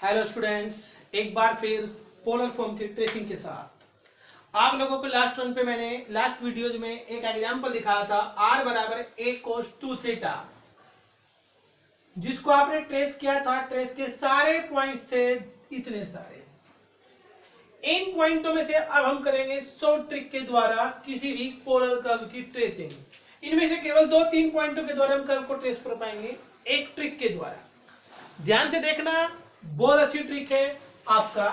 Hello students, एक बार फिर polar form की ट्रेसिंग के साथ आप लोगों को लास्ट वीडियोज में एक एग्जांपल दिखाया था r बराबर a cos 2 थीटा, जिसको आपने ट्रेस किया था। ट्रेस के सारे पॉइंट्स थे इतने सारे। इन पॉइंटों में से अब हम करेंगे शॉर्ट ट्रिक के द्वारा किसी भी पोलर कर्व की ट्रेसिंग। इनमें से केवल 2-3 पॉइंटों के द्वारा हम कर्व को ट्रेस कर पाएंगे एक ट्रिक के द्वारा। ध्यान से देखना, बहुत अच्छी ट्रिक है आपका।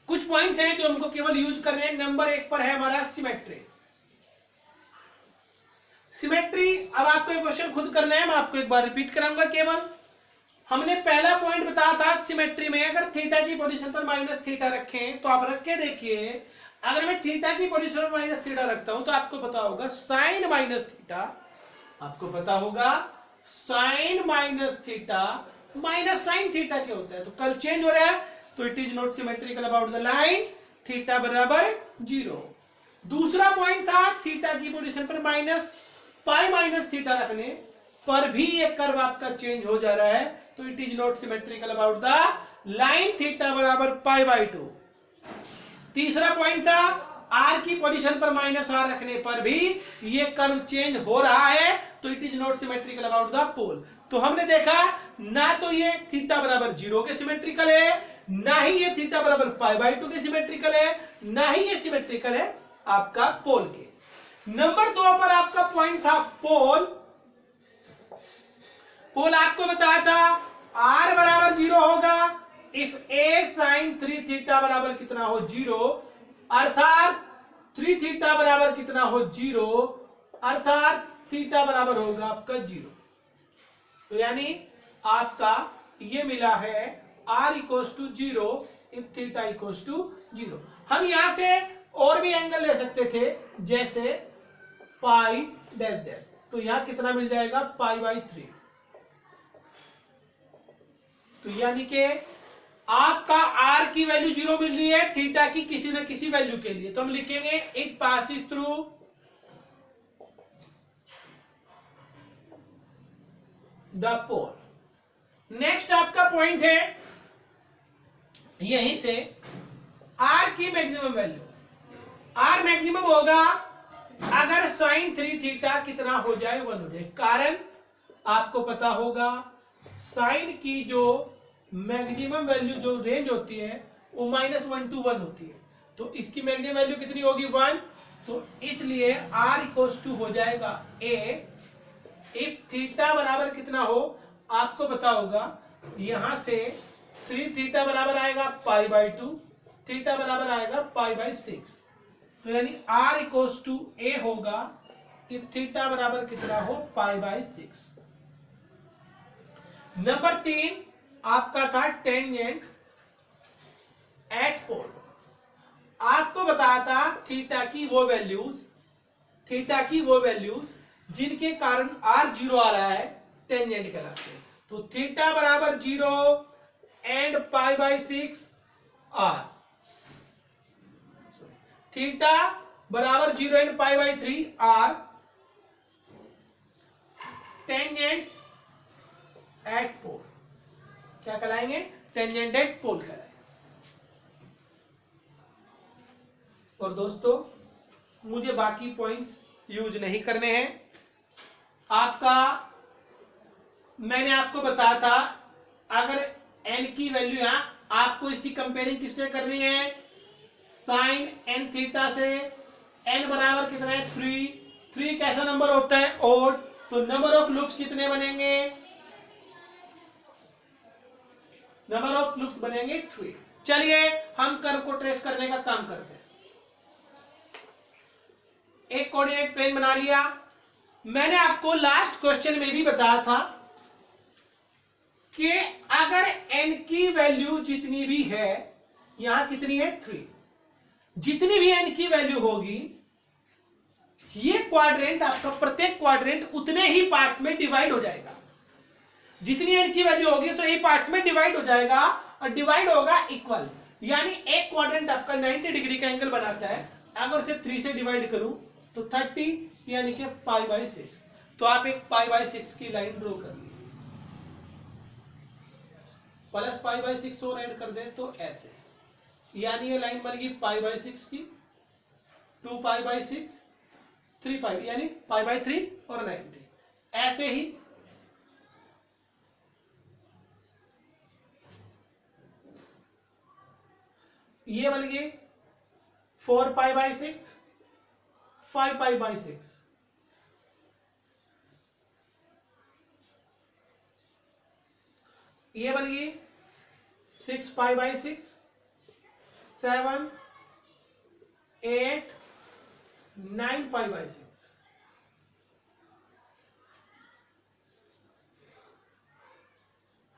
कुछ पॉइंट्स हैं जो हमको केवल यूज करने हैं। नंबर 1 पर है हमारा सिमेट्री। सिमेट्री, अब आपको एक क्वेश्चन खुद करना है, मैं आपको एक बार रिपीट कराऊंगा। केवल हमने पहला पॉइंट बताया था सिमेट्री में अगर थीटा की पोजीशन पर माइनस थीटा रखें तो आप रख के देखिए। अगर मैं थीटा की पोजीशन पर माइनस थीटा रखता हूं तो आपको पता होगा साइन माइनस थीटा, आपको पता होगा sine minus theta minus sine theta क्या होता है। तो कर्व चेंज हो रहा है तो it is not symmetrical about the line theta बराबर 0। दूसरा पॉइंट था थीटा की पोजीशन पर माइनस पाई माइनस थीटा रखने पर भी ये कर्व आपका चेंज हो जा रहा है तो it is not symmetrical about the line theta बराबर पाई बाई 2। तीसरा पॉइंट था आर की पोजीशन पर माइनस आर रखने पर भी ये कर्व चेंज हो रहा है तो it is not symmetrical about the pole. तो हमने देखा ना तो ये थीटा बराबर 0 के सिमेट्रिकल है, ना ही ये थीटा बराबर पाई बाई 2 के सिमेट्रिकल है, ना ही ये सिमेट्रिकल है आपका पोल के। नंबर 2 पर आपका पॉइंट था पोल। पोल आपको बताया था r बराबर 0 होगा इफ a sin 3 थीटा बराबर कितना हो 0, अर्थात 3 थीटा बराबर कितना हो 0, अर्थात थीटा बराबर होगा आपका 0। तो यानी आपका ये मिला है r equals to 0 if theta equals to 0। हम यहां से और भी एंगल ले सकते थे, जैसे पाई डैश डैश। तो यहां कितना मिल जाएगा पाई बाई 3। तो यानी कि आपका r की वैल्यू 0 मिल रही है थीटा की किसी न किसी वैल्यू के लिए, तो हम लिखेंगे it passes through the pole. Next आपका पॉइंट है यहीं से r की मैक्सिमम वैल्यू। r मैक्सिमम होगा अगर साइन 3 थीटा कितना हो जाए 1 हो जाए। कारण आपको पता होगा साइन की जो मैक्सिमम वैल्यू जो रेंज होती है वो -1 to 1 होती है, तो इसकी मैक्सिमम वैल्यू कितनी होगी 1। तो इसलिए r इक्वल्स टू हो जाएगा a इफ थीटा बराबर कितना हो आपको पता होगा। यहां से 3 थीटा बराबर आएगा पाई बाई 2, थीटा बराबर आएगा पाई बाई 6। तो यानी r इक्वल्स टू a होगा इफ थीटा बराबर कितना हो पाई बाई 6। नंबर 3 आपका था टेंजेंट एट पोल। आपको बताया था थीटा की वो वैल्यूज जिनके कारण r 0 आ रहा है टेंजेंट कहलाते हैं। तो थीटा बराबर 0 and pi by 6 r, theta बराबर 0 and pi by 3 r tangents at pole क्या कहलाएंगे? टेंजेंट एट पोल कहलाएंगे। और दोस्तों मुझे बाकी पॉइंट्स यूज नहीं करने हैं। मैंने आपको बताया था अगर n की वैल्यू यहां आपको इसकी कंपेयरिंग किससे करनी है? साइन n थीटा से। n बराबर कितना है 3 कैसा नंबर होता है ओड, तो नंबर ऑफ लूप्स कितने बनेंगे? नंबर ऑफ लूप्स बनेंगे 3। चलिए हम कर्व को ट्रेस करने का काम करते हैं। एक कोऑर्डिनेट प्लेन बना लिया। मैंने आपको लास्ट क्वेश्चन में भी बताया था कि अगर n की वैल्यू जितनी भी है, यहां कितनी है 3, जितनी भी n की वैल्यू होगी ये क्वाड्रेंट आपका प्रत्येक क्वाड्रेंट उतने ही पार्ट्स में डिवाइड हो जाएगा। जितनी n की वैल्यू होगी तो ये पार्ट्स में डिवाइड हो जाएगा और डिवाइड होगा इक्वल। यानी एक क्वाड्रेंट आपका 90 डिग्री का एंगल बनाता है। अगर उसे 3 से डिवाइड करूं तो 30 यानी कि पाई बाई 6। तो आप एक पाई बाई 6 की लाइन ड्रॉ कर लीजिए। प्लस पाई बाई 6 और ऐड कर दें तो ऐसे, यानी ये लाइन बनेगी पाई बाई 6 की, 2 पाई बाई 6, 3 पाई, यानी पाई बाई 3 और 90। ऐसे ही ये बन गए 4 पाई बाई 6, 5 पाई बाई 6, ये बन गई 6 पाई by 6, 7, 8, 9 pi by 6,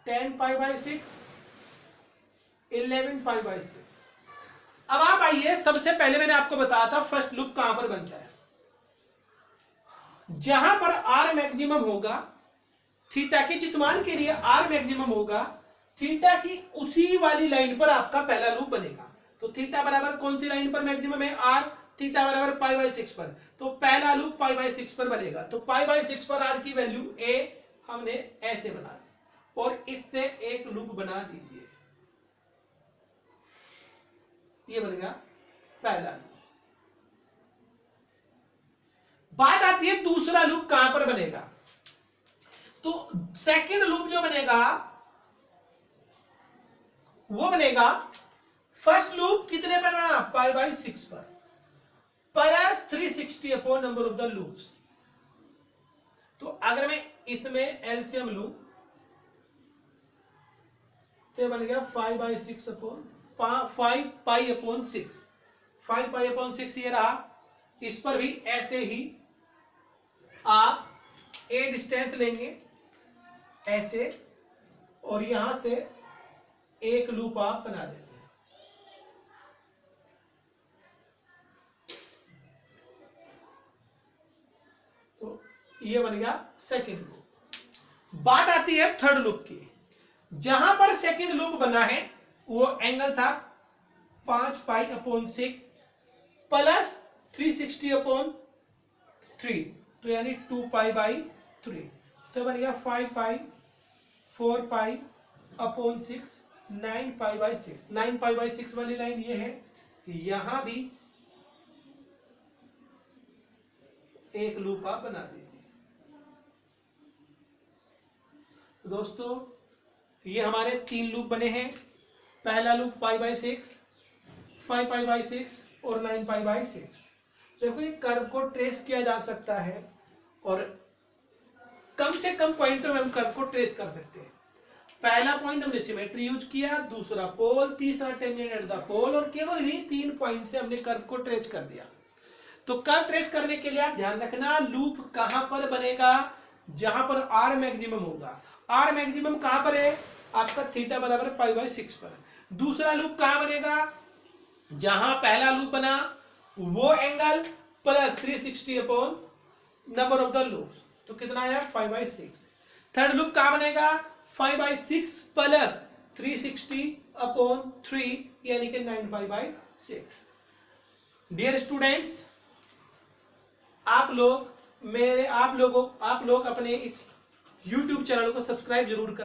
10 pi by 6, 11 pi by 6। अब आप आइए, सबसे पहले मैंने आपको बताया था फर्स्ट लूप कहां पर बनता है, जहां पर आर मैक्सिमम होगा, थीटा के जिस मान के लिए आर मैक्सिमम होगा, थीटा की उसी वाली लाइन पर आपका पहला लूप बनेगा। तो थीटा बराबर कौन सी लाइन पर मैक्सिमम है, आर, थीटा बराबर पाई बाई 6 पर, तो पहला लूप पाई बाई 6 पर बनेगा। तो पाई बाई 6 पर आर की वैल्यू ए हमने ऐसे बना दी और इससे एक लूप बना दीजिए, ये बनेगा पहला लूप। बात आती है दूसरा लूप कहां पर बनेगा, तो सेकंड लूप जो बनेगा वो बनेगा फर्स्ट लूप कितने पर बना, पाई बाई 6 पर, plus 360 upon number of the loops. तो अगर मैं इसमें एलसीएम लूं तो बन गया 5 by 6 upon 5 pi upon 6, 5 pi upon 6 ये रहा। इस पर भी ऐसे ही आप ए डिस्टेंस लेंगे ऐसे, और यहां से एक लूप आप बना देंगे। तो ये बन गया सेकंड लूप। बात आती है थर्ड लूप की, जहां पर सेकंड लूप बना है वो एंगल था 5 पाई अपॉन 6 प्लस 360 अपॉन 3, तो यानी 2 पाई बाई 3, तो बन गया 5 पाई, 4 pi upon 6, 9 pi by 6। 9 pi by 6 वाली लाइन ये है, यहां भी एक लूप आप बना दीजिए। दोस्तों ये हमारे 3 लूप बने हैं। पहला loop pi by 6, 5 pi by 6 और 9 पाई बाई 6। देखो ये कर्व को ट्रेस किया जा सकता है और कम से कम पॉइंट में हम कर्व को ट्रेस कर सकते हैं। पहला पॉइंट हमने सिमेट्री यूज किया, दूसरा पोल, तीसरा टेंजेंट एट द पोल, और केवल इन्हीं 3 पॉइंट से हमने कर्व को ट्रेस कर दिया। तो कर्व ट्रेस करने के लिए आप ध्यान रखना लूप कहां पर बनेगा, जहां पर आर मैक्सिमम होगा। आर मैक्सिमम कहां पर है, आपका थीटा बराबर पाई बाई 6 पर। दूसरा लूप कहां बनेगा, जहां पहला लूप बना वो angle plus 360 upon number of the loops, तो कितना आया 5 बाई 6। थर्ड लूप कहां बनेगा, 5 बाई 6 प्लस 360 अपॉन 3, यानी कि 9 पाई बाई 6। डियर स्टूडेंट्स, आप लोग अपने इस YouTube चैनल को सब्सक्राइब जरूर करें।